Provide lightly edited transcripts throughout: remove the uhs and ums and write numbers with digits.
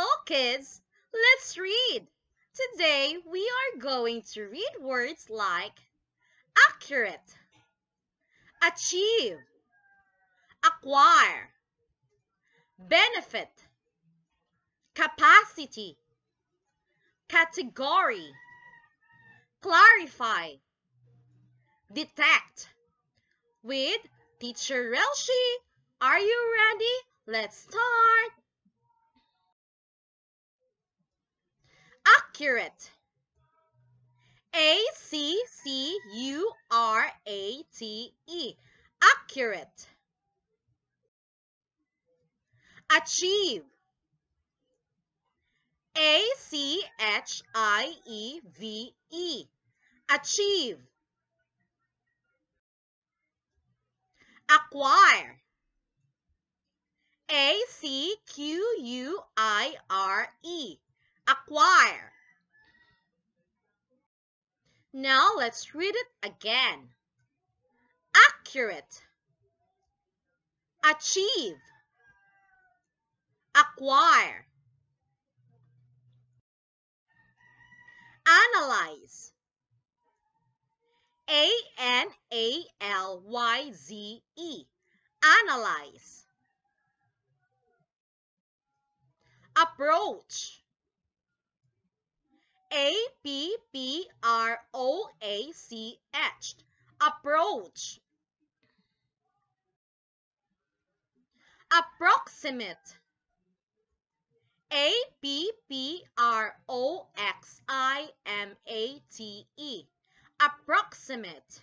Hello kids, let's read. Today we are going to read words like accurate, achieve, acquire, benefit, capacity, category, clarify, detect. With Teacher Relshi, are you ready? Let's start. Accurate. A-C-C-U-R-A-T-E. Accurate. Achieve. A-C-H-I-E-V-E. Achieve. Acquire. A-C-Q-U-I-R-E. Acquire. Now let's read it again. Accurate. Achieve. Acquire. Analyze. A-N-A-L-Y-Z-E. Analyze. Approach. A-P-P-R-O-A-C-H. Approach. Approximate. A-P-P-R-O-X-I-M-A-T-E. Approximate.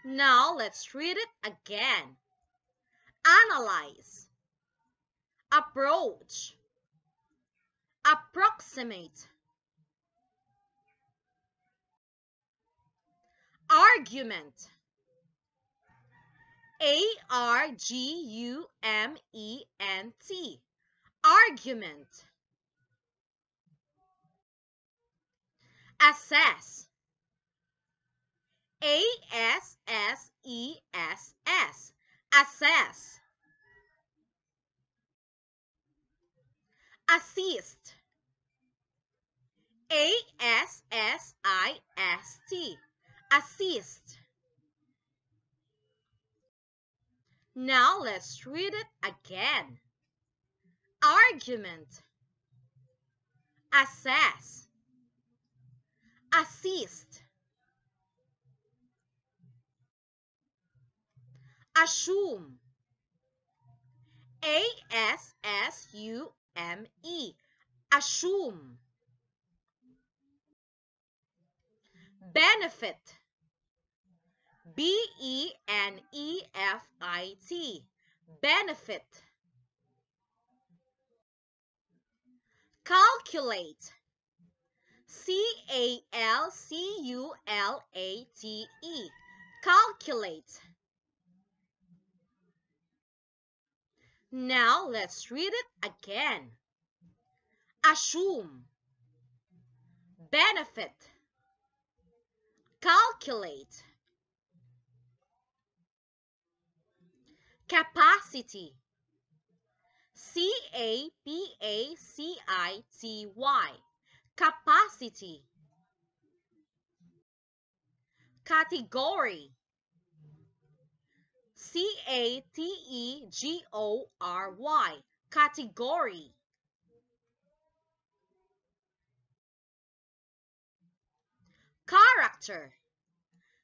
Now let's read it again. Analyze. Approach. Approximate. Argument. A-R-G-U-M-E-N-T. Argument. Assess. A-S-S-E-S-S. Assess. Assist. A-S-S-I-S-T. Assist. Now let's read it again. Argument. Assess. Assist. Assume. A-S-S-U-M-E. Assume. Benefit. B-E-N-E-F-I-T. Benefit. Calculate. C-A-L-C-U-L-A-T-E. Calculate. Now let's read it again. Assume. Benefit. Calculate. Capacity. C-A-P-A-C-I-T-Y. Capacity. Category. C-A-T-E-G-O-R-Y. Category. Character.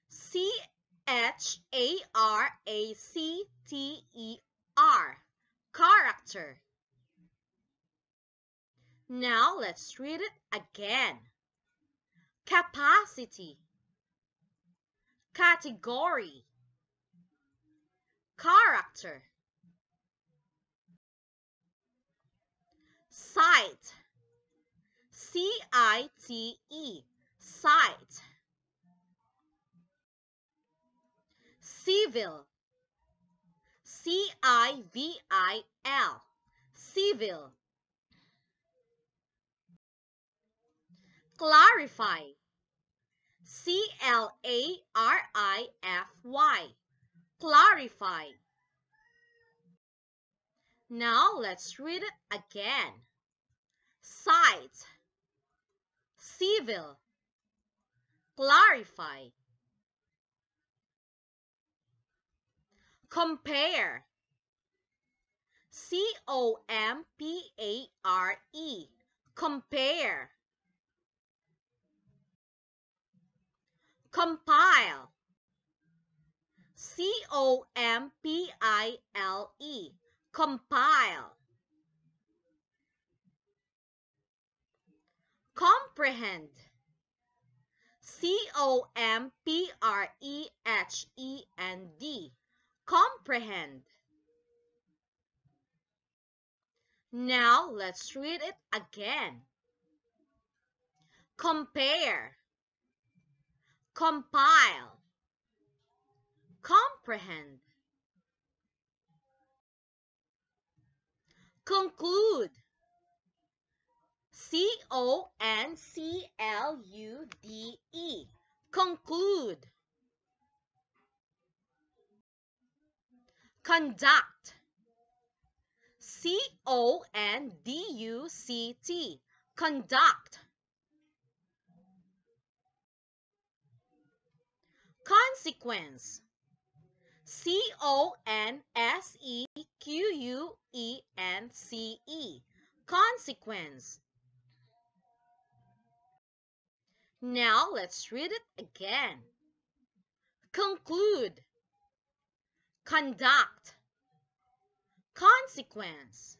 C-H-A-R-A-C-T-E-R. Character. Now let's read it again. Capacity. Category. Character. Site. C-I-T-E. Site. Civil. C-I-V-I-L. Civil. Clarify. C-L-A-R-I-F-Y. Clarify. Now let's read it again. Cite, civil, clarify, compare, C-O-M-P-A-R-E, compare, compile, C-O-M-P-I-L-E, compile, comprehend, C-O-M-P-R-E-H-E-N-D, comprehend. Now let's read it again. Compare, compile, comprehend, conclude, C-O-N-C-L-U-D-E, conclude, conduct, C-O-N-D-U-C-T, conduct, consequence, C-O-N-S-E-Q-U-E-N-C-E, consequence. Now let's read it again. Conclude, conduct, consequence,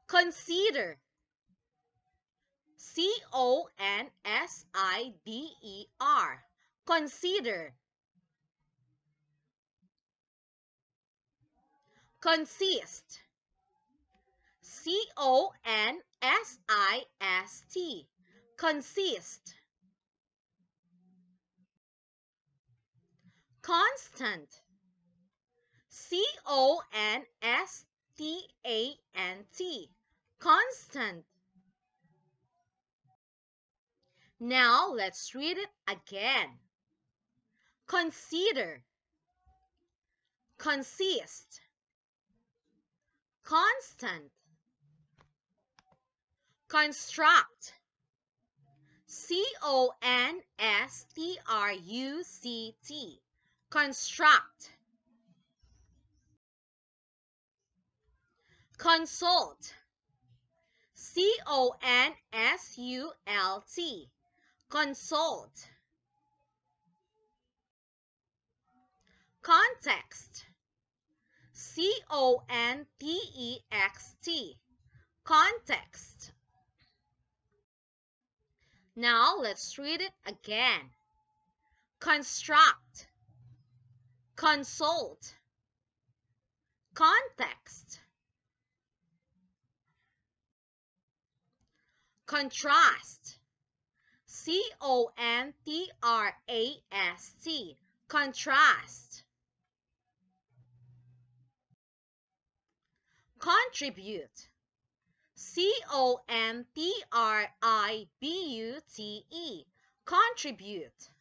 consider, C-O-N-S-I-D-E-R, consider, consist, C-O-N-S-I-S-T, consist, constant, C-O-N-S-T-A-N-T, constant. Now let's read it again. Consider, consist, constant, construct, C-O-N-S-T-R-U-C-T, construct, consult, C-O-N-S-U-L-T, consult, context, C-O-N-T-E-X-T, context. Now let's read it again. Construct, consult, context, contrast, C-O-N-T-R-A-S-T, contrast, contribute, C-O-N-T-R-I-B-U-T-E, contribute,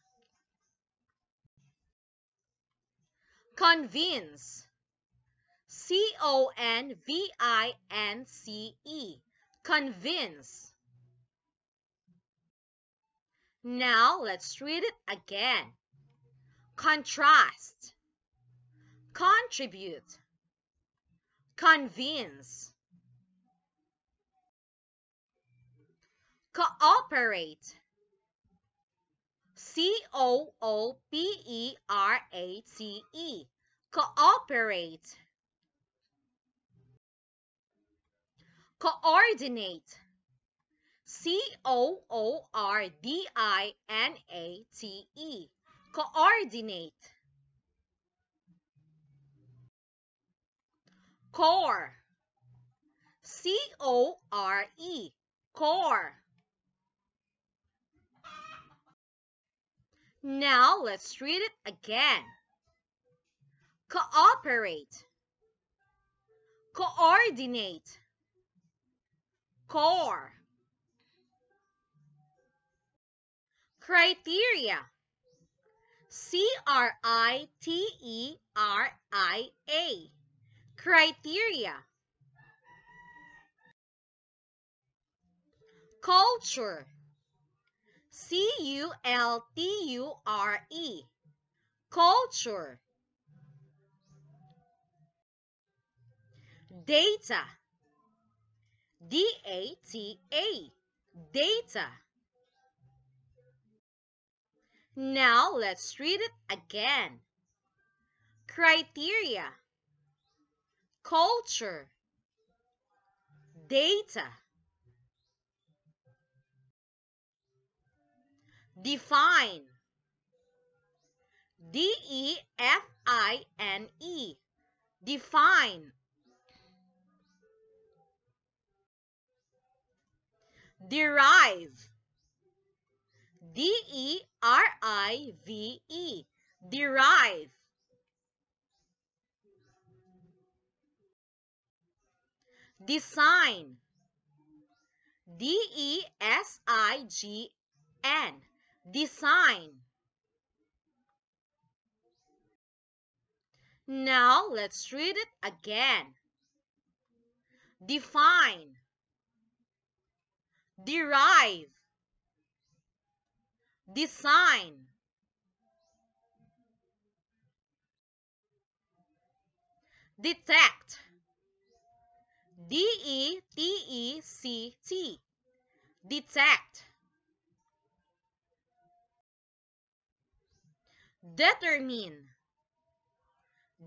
convince, C-O-N-V-I-N-C-E, convince. Now let's read it again. Contrast, contribute, convince, cooperate, C-O-O-P-E-R-A-T-E, cooperate, coordinate, C-O-O-R-D-I-N-A-T-E, coordinate, core, C-O-R-E, core. Now let's read it again. Cooperate, coordinate, core. Criteria, Criteria. Criteria. Culture. Culture. Culture. Data. Data. Data. Now let's read it again. Criteria. Culture. Data. Define. Define. Define. Derive. Derive. Derive. Design. Design. Design. Now let's read it again. Define. Derive. Design. Detect. Detect. Detect. Determine.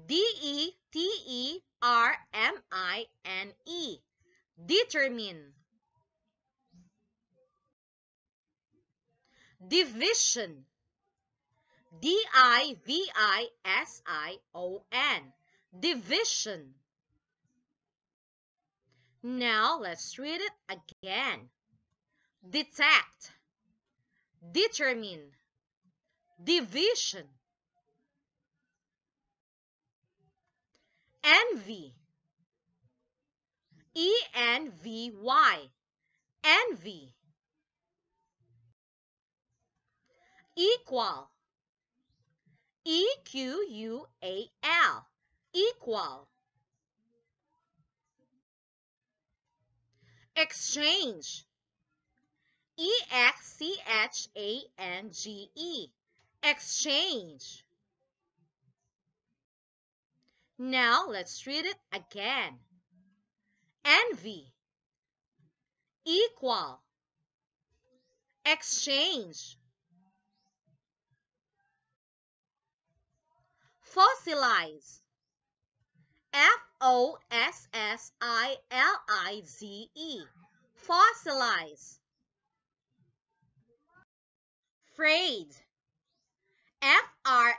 Determine. Determine. Division. Division. Division. Now let's read it again. Detect. Determine. Division. Envy. Envy. Envy. Equal. Equal. Equal. Exchange. Exchange. Exchange. Now let's read it again. Envy. Equal. Exchange. Fossilize. Fossilize. Fossilize. Frayed. Frayed.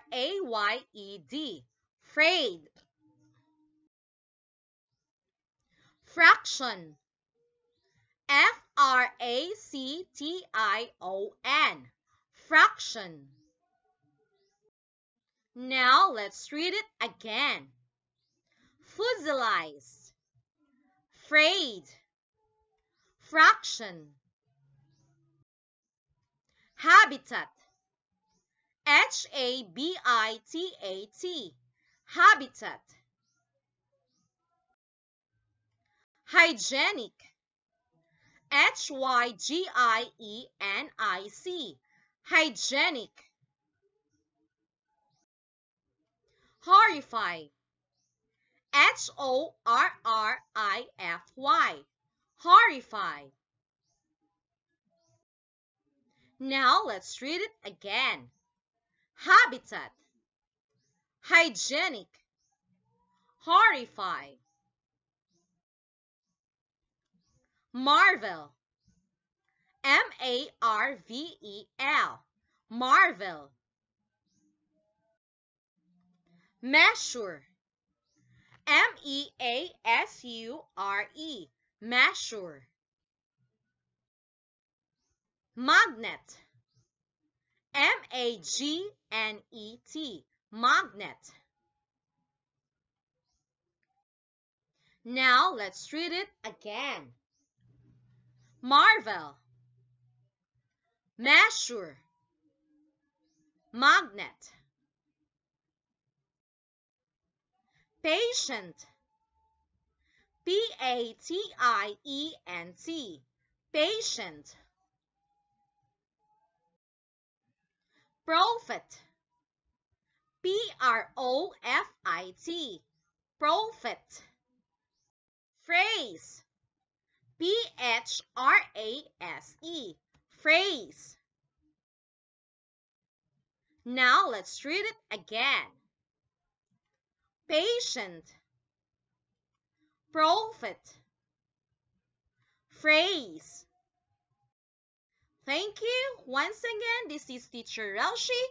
Frayed. Fraction. Fraction. Fraction. Now let's read it again. Fossilize. Frayed. Fraction. Habitat. Habitat. Habitat. Hygienic. Hygienic. Hygienic. Horrify. Horrify. Horrify. Now let's read it again. Habitat. Hygienic. Horrify. Marvel. Marvel. Marvel. Measure. Measure. Measure. Magnet. Magnet. Magnet. Now let's read it again. Marvel. Measure. Magnet. Patient. P-A-T-I-E-N-T. Patient. Profit. P-R-O-F-I-T. Profit. Phrase. P-H-R-A-S-E. Phrase. Now let's read it again. Patient. Profit. Phrase. Thank you. Once again, this is Teacher Relshi.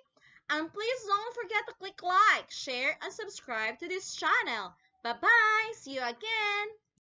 And please don't forget to click like, share, and subscribe to this channel. Bye-bye. See you again.